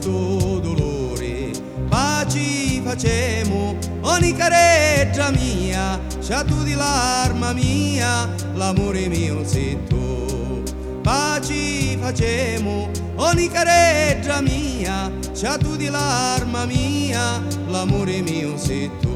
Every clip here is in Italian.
sto dolore, pace facemo, ogni careggia mia, c'ha tu di l'arma mia, l'amore mio sei tu. Pace facemo, ogni careggia mia, c'ha tu di l'arma mia, l'amore mio sei tu.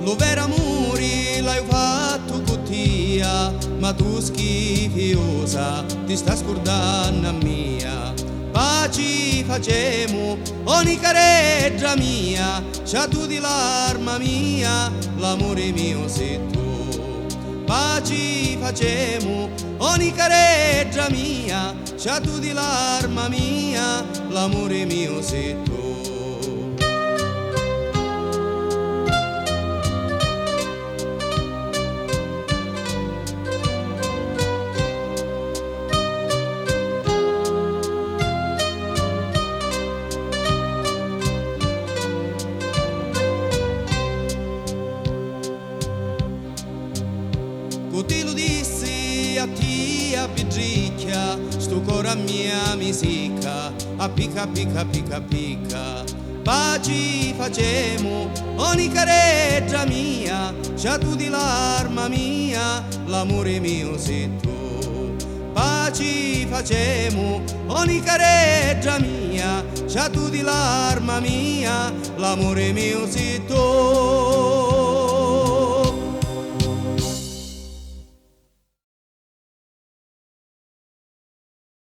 Lo vero amore l'hai fatto con te, ma tu schifiosa ti sta scordando a mia. Pace facemo, ogni careggia mia, c'ha tu di l'arma mia, l'amore mio sei tu. Pace facemo, ogni careggia mia, c'ha tu di l'arma mia, l'amore mio sei tu. Coti lo dissi a ti a pidricchia, sto cuore mia mi sicca, a picca picca picca picca. Pace facemo, ogni careggia mia, c'ha tu di l'arma mia, l'amore mio sei tu. Pace facemo, ogni careggia mia, c'ha tu di l'arma mia, l'amore mio sei tu.